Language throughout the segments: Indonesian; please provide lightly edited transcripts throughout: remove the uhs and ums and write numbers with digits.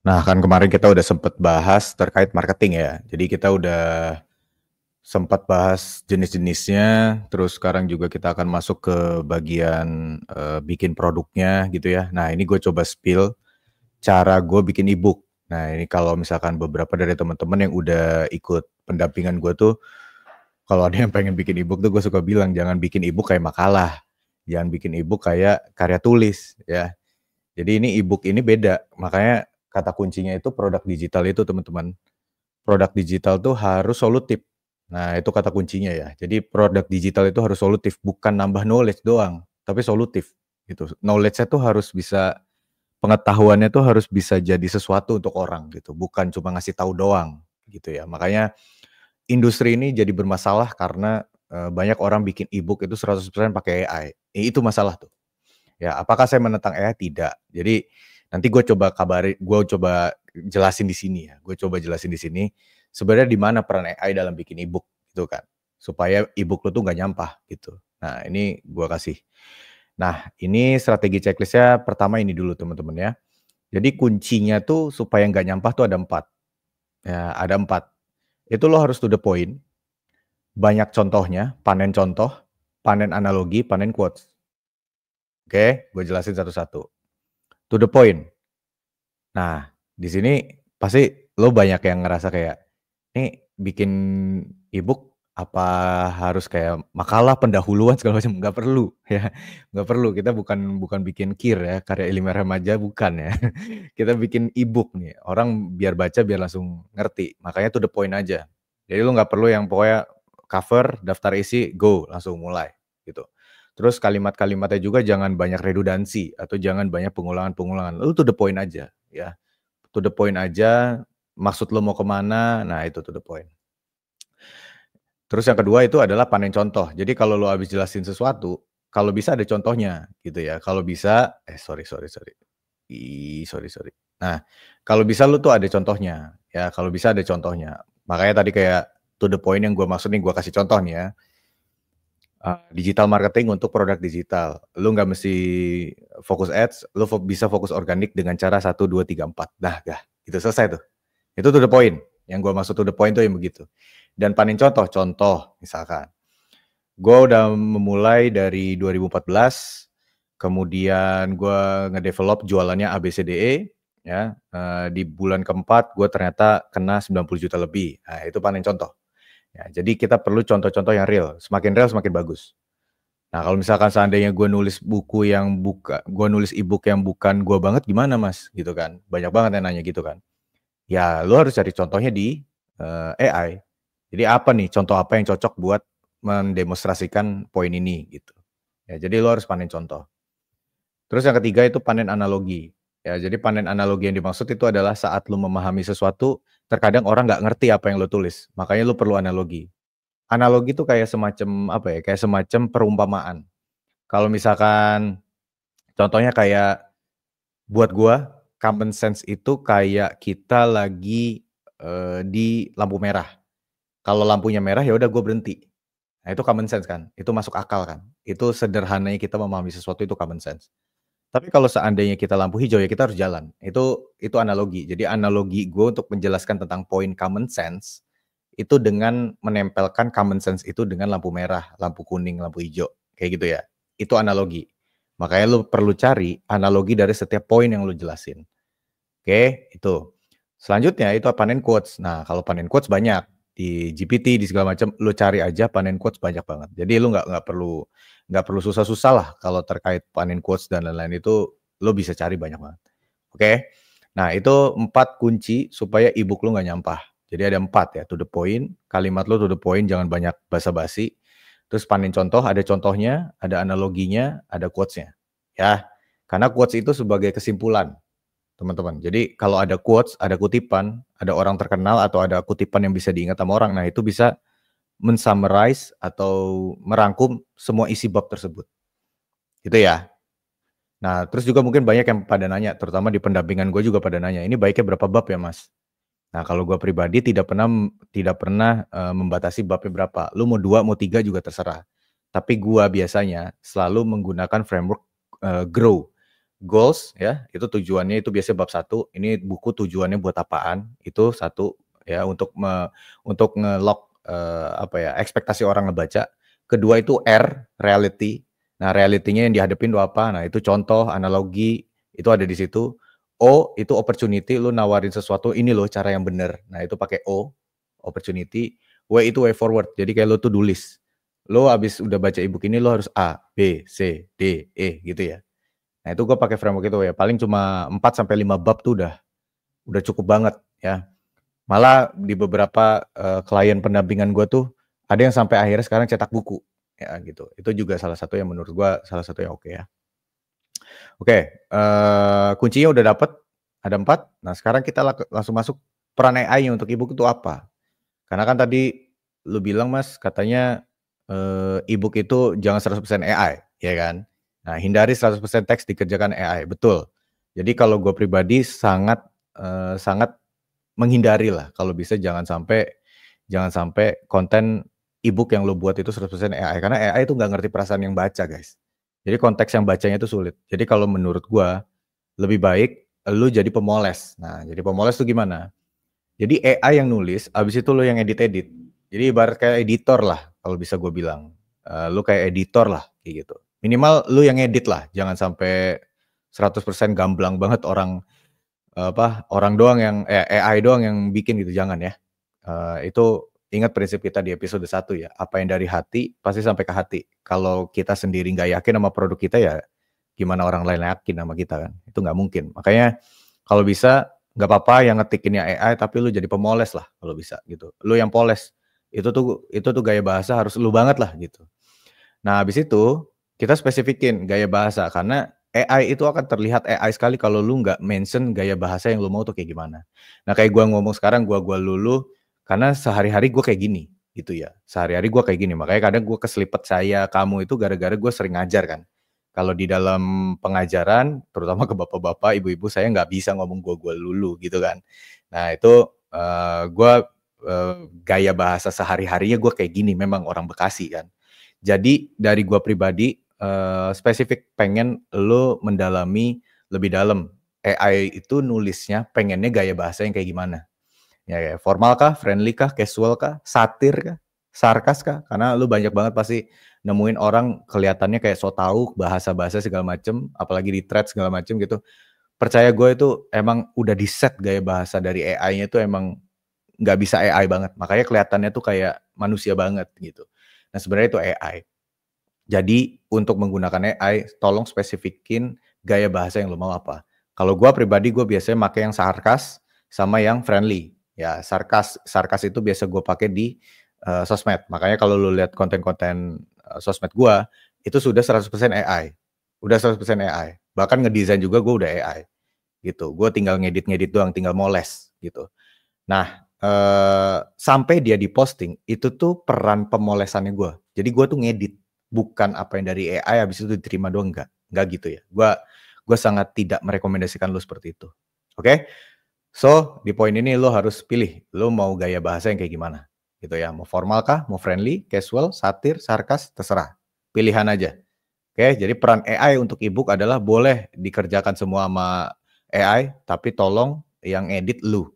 Nah, kan kemarin kita udah sempet bahas terkait marketing ya. Jadi kita udah sempat bahas jenis-jenisnya, terus sekarang juga kita akan masuk ke bagian bikin produknya gitu ya. Nah, ini gue coba spill cara gue bikin ebook. Nah, ini kalau misalkan beberapa dari teman-teman yang udah ikut pendampingan gue tuh, kalau ada yang pengen bikin ebook tuh gue suka bilang jangan bikin ebook kayak makalah, jangan bikin ebook kayak karya tulis ya. Jadi ini ebook ini beda, makanya kata kuncinya itu produk digital itu teman-teman. Produk digital tuh harus solutif. Nah, itu kata kuncinya ya. Jadi produk digital itu harus solutif, bukan nambah knowledge doang, tapi solutif gitu. Knowledge-nya tuh harus bisa, pengetahuannya tuh harus bisa jadi sesuatu untuk orang gitu, bukan cuma ngasih tahu doang gitu ya. Makanya industri ini jadi bermasalah karena banyak orang bikin e-book itu 100% pakai AI. Itu masalah tuh. Ya, apakah saya menentang AI? Tidak. Jadi nanti gue coba jelasin di sini ya. Gue coba jelasin di sini sebenarnya di mana peran AI dalam bikin e-book gitu kan. Supaya e-book lo tuh nggak nyampah gitu. Nah, ini gue kasih. Nah, ini strategi checklistnya pertama ini dulu teman-teman ya. Jadi kuncinya tuh supaya nggak nyampah tuh ada 4. Ya, ada 4. Itu lo harus to the point, banyak contohnya, panen analogi, panen quotes. Oke, gue jelasin satu-satu. To the point. Nah, di sini pasti lo banyak yang ngerasa kayak, "Nih bikin e-book apa harus kayak makalah pendahuluan segala macam?" Nggak perlu ya, nggak perlu. Kita bukan bikin KIR ya, karya ilmiah remaja bukan ya. Kita bikin e-book nih, orang biar baca biar langsung ngerti, makanya to the point aja. Jadi lo nggak perlu yang pokoknya cover, daftar isi, go, langsung mulai gitu. Terus kalimat-kalimatnya juga jangan banyak redundansi atau jangan banyak pengulangan-pengulangan, lu to the point aja ya. To the point aja, maksud lo mau kemana, nah itu to the point. Terus yang kedua itu adalah panen contoh. Jadi kalau lo habis jelasin sesuatu, kalau bisa ada contohnya gitu ya. Kalau bisa sorry sorry sorry. Sorry. Nah, kalau bisa lo tuh ada contohnya, ya kalau bisa ada contohnya. Makanya tadi kayak to the point yang gue maksud nih, gue kasih contoh nih ya. Digital marketing untuk produk digital. Lu nggak mesti fokus ads, lu bisa fokus organik dengan cara 1, 2, 3, 4. Dah, itu selesai tuh. Itu to the point. Yang gue maksud to the point tuh yang begitu. Dan paling contoh misalkan. Gue udah memulai dari 2014, kemudian gue ngedevelop jualannya ABCDE, ya. Di bulan keempat gue ternyata kena 90 juta lebih. Nah, itu paling contoh. Ya, jadi kita perlu contoh-contoh yang real. Semakin real semakin bagus. Nah, kalau misalkan seandainya gue nulis e-book yang bukan gue banget gimana Mas? Gitu kan. Banyak banget yang nanya gitu kan. Ya, lu harus cari contohnya di AI. Jadi apa nih, contoh apa yang cocok buat mendemonstrasikan poin ini gitu. Ya, jadi lu harus panen contoh. Terus yang ketiga itu panen analogi. Ya, jadi panen analogi yang dimaksud itu adalah saat lu memahami sesuatu, terkadang orang nggak ngerti apa yang lu tulis. Makanya lu perlu analogi. Analogi itu kayak semacam apa ya, kayak semacam perumpamaan. Kalau misalkan contohnya kayak buat gua, common sense itu kayak kita lagi di lampu merah. Kalau lampunya merah ya udah gua berhenti. Nah, itu common sense kan, itu masuk akal kan. Itu sederhananya kita memahami sesuatu itu common sense. Tapi kalau seandainya kita lampu hijau ya kita harus jalan. Itu analogi. Jadi analogi gue untuk menjelaskan tentang poin common sense itu dengan menempelkan common sense itu dengan lampu merah, lampu kuning, lampu hijau, kayak gitu ya. Itu analogi. Makanya lu perlu cari analogi dari setiap poin yang lu jelasin. Oke, itu. Selanjutnya itu panen quotes. Nah, kalau panen quotes banyak di GPT di segala macam, lu cari aja panen quotes banyak banget. Jadi lu nggak perlu susah-susah lah kalau terkait panen quotes dan lain-lain itu lu bisa cari banyak banget. Oke. Nah, itu 4 kunci supaya e-book lu nggak nyampah. Jadi ada 4 ya, to the point, kalimat lu to the point, jangan banyak basa-basi. Terus panen contoh, ada contohnya, ada analoginya, ada quotes-nya. Ya. Karena quotes itu sebagai kesimpulan teman-teman. Jadi kalau ada quotes, ada kutipan, ada orang terkenal atau ada kutipan yang bisa diingat sama orang, nah itu bisa men-summarize atau merangkum semua isi bab tersebut. Gitu ya. Nah, terus juga mungkin banyak yang pada nanya, terutama di pendampingan gue juga pada nanya, "Ini baiknya berapa bab ya, Mas?" Nah, kalau gue pribadi tidak pernah membatasi babnya berapa. Lu mau 2, mau 3 juga terserah. Tapi gue biasanya selalu menggunakan framework GROW. goals ya, itu tujuannya itu biasanya bab 1, ini buku tujuannya buat apaan, itu satu ya untuk nge-lock, apa ya, ekspektasi orang ngebaca. Kedua itu R, reality. Nah, reality-nya yang dihadapin tuh apa, nah itu contoh, analogi, itu ada di situ. O, itu opportunity, lu nawarin sesuatu, ini loh cara yang bener. Nah, itu pakai O, opportunity. W itu way forward, jadi kayak lu to do list. Lu habis udah baca e-book ini, lu harus A, B, C, D, E, gitu ya. Nah, itu gue pakai framework itu ya, paling cuma 4 sampai 5 bab tuh udah cukup banget ya. Malah di beberapa, klien pendampingan gue tuh, ada yang sampai akhirnya sekarang cetak buku, ya gitu. Itu juga salah satu yang menurut gue salah satu yang oke ya. Oke, kuncinya udah dapet, ada 4. Nah, sekarang kita langsung masuk peran AI-nya untuk e-book itu apa? Karena kan tadi lu bilang Mas, katanya, e-book itu jangan 100% AI, ya kan? Nah, hindari 100% teks dikerjakan AI, betul. Jadi kalau gue pribadi sangat menghindarilah, kalau bisa jangan sampai konten e-book yang lu buat itu 100% AI, karena AI itu nggak ngerti perasaan yang baca, guys. Jadi konteks yang bacanya itu sulit. Jadi kalau menurut gua, lebih baik lu jadi pemoles. Nah, jadi pemoles tuh gimana? Jadi AI yang nulis, abis itu lu yang edit-edit. Jadi ibarat kayak editor lah, kalau bisa gue bilang. Lu kayak editor lah, kayak gitu. Minimal lu yang edit lah, jangan sampai 100% gamblang banget orang doang AI doang yang bikin gitu, jangan ya. Itu ingat prinsip kita di episode 1 ya, apa yang dari hati pasti sampai ke hati. Kalau kita sendiri nggak yakin sama produk kita ya, gimana orang lain yakin sama kita kan? Itu nggak mungkin. Makanya kalau bisa nggak apa-apa yang ngetikinnya AI, tapi lu jadi pemoles lah kalau bisa gitu. Lu yang poles. Itu tuh gaya bahasa harus lu banget lah gitu. Nah, habis itu kita spesifikin gaya bahasa karena AI itu akan terlihat AI sekali kalau lu nggak mention gaya bahasa yang lu mau tuh kayak gimana. Nah, kayak gua ngomong sekarang gua lulu karena sehari-hari gua kayak gini gitu ya. Sehari-hari gua kayak gini, makanya kadang gua keselipet saya, kamu itu gara-gara gua sering ngajar kan. Kalau di dalam pengajaran, terutama ke bapak-bapak, ibu-ibu, saya nggak bisa ngomong gua lulu gitu kan. Nah, itu, gaya bahasa sehari-harinya gua kayak gini, memang orang Bekasi kan. Jadi dari gua pribadi, spesifik pengen lu mendalami lebih dalam. AI itu nulisnya pengennya gaya bahasa yang kayak gimana? Ya, formal kah, friendly kah, casual kah, satir kah, sarkas kah? Karena lu banyak banget pasti nemuin orang kelihatannya kayak so tahu bahasa-bahasa segala macem, apalagi di thread segala macem gitu. Percaya gue itu emang udah di-set gaya bahasa dari AI-nya itu emang nggak bisa AI banget, makanya kelihatannya tuh kayak manusia banget gitu. Nah, sebenarnya itu AI. Jadi untuk menggunakan AI, tolong spesifikin gaya bahasa yang lo mau apa. Kalau gua pribadi, gue biasanya make yang sarkas sama yang friendly. Ya, sarkas itu biasa gue pakai di, sosmed. Makanya kalau lu lihat konten-konten, sosmed gua, itu sudah 100% AI. Udah 100% AI. Bahkan ngedesain juga gue udah AI, gitu. Gue tinggal ngedit-ngedit doang, tinggal moles, gitu. Nah, sampai dia di-posting, itu tuh peran pemolesannya gue. Jadi gue tuh ngedit, bukan apa yang dari AI habis itu diterima doang, enggak gitu ya. Gua sangat tidak merekomendasikan lu seperti itu. Oke? So, di poin ini lu harus pilih, lu mau gaya bahasa yang kayak gimana, gitu ya. Mau formal kah, mau friendly, casual, satir, sarkas, terserah. Pilihan aja. Oke, jadi peran AI untuk e-book adalah boleh dikerjakan semua sama AI, tapi tolong yang edit lu.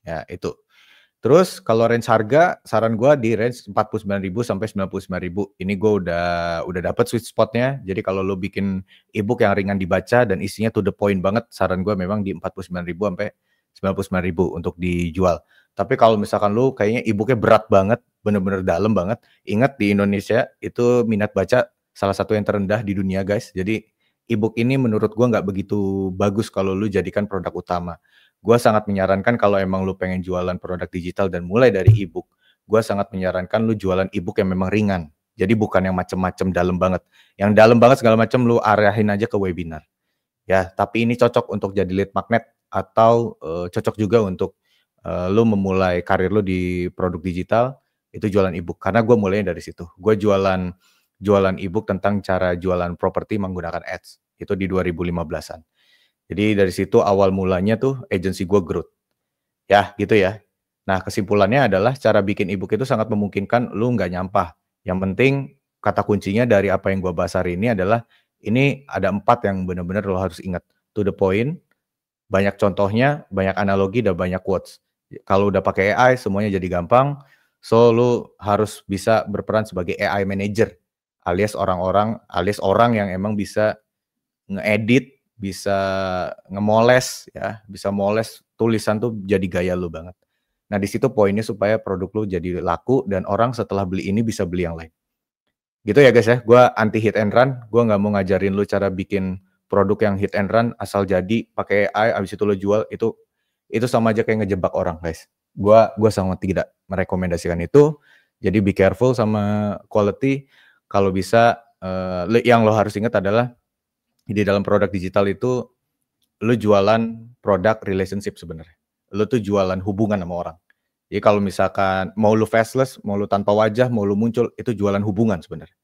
Ya, itu. Terus kalau range harga, saran gua di range 49.000 sampai 99.000. Ini gua udah dapet sweet spot-nya. Jadi kalau lu bikin e-book yang ringan dibaca dan isinya to the point banget, saran gua memang di 49.000 sampai 99.000 untuk dijual. Tapi kalau misalkan lu kayaknya e-book-nya berat banget, bener-bener dalam banget, ingat di Indonesia itu minat baca salah satu yang terendah di dunia, guys. Jadi e-book ini menurut gua nggak begitu bagus kalau lu jadikan produk utama. Gua sangat menyarankan kalau emang lu pengen jualan produk digital dan mulai dari e-book, gua sangat menyarankan lu jualan e-book yang memang ringan. Jadi bukan yang macem-macem dalam banget. Yang dalam banget segala macam lu arahin aja ke webinar. Ya, tapi ini cocok untuk jadi lead magnet atau, cocok juga untuk, lu memulai karir lu di produk digital, itu jualan e-book. Karena gue mulainya dari situ. Gue jualan jualan e-book tentang cara jualan properti menggunakan ads, itu di 2015-an. Jadi dari situ awal mulanya tuh agency gue growth. Ya, gitu ya. Nah, kesimpulannya adalah cara bikin e-book itu sangat memungkinkan lu nggak nyampah. Yang penting kata kuncinya dari apa yang gue bahas hari ini adalah ini ada 4 yang benar-benar lo harus ingat. to the point, banyak contohnya, banyak analogi, dan banyak quotes. Kalau udah pakai AI semuanya jadi gampang, so lu harus bisa berperan sebagai AI manager, alias orang yang emang bisa ngedit, bisa ngemoles ya, bisa moles tulisan tuh jadi gaya lu banget. Nah di situ poinnya supaya produk lu jadi laku dan orang setelah beli ini bisa beli yang lain. Gitu ya guys ya, gua anti hit and run, gua nggak mau ngajarin lu cara bikin produk yang hit and run asal jadi pakai AI abis itu lu jual, itu sama aja kayak ngejebak orang guys. Gua sangat tidak merekomendasikan itu, jadi be careful sama quality. Kalau bisa, yang lo harus ingat adalah di dalam produk digital itu lu jualan produk relationship sebenarnya. Lu tuh jualan hubungan sama orang. Jadi kalau misalkan mau lu faceless, mau lu tanpa wajah, mau lu muncul, itu jualan hubungan sebenarnya.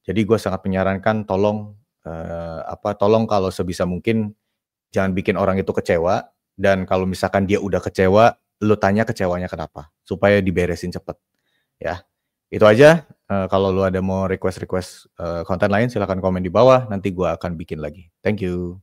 Jadi gue sangat menyarankan tolong, tolong kalau sebisa mungkin jangan bikin orang itu kecewa, dan kalau misalkan dia udah kecewa, lu tanya kecewanya kenapa, supaya diberesin cepet, ya. Itu aja, kalau lu ada mau request-request, konten lain silahkan komen di bawah, nanti gue akan bikin lagi. Thank you.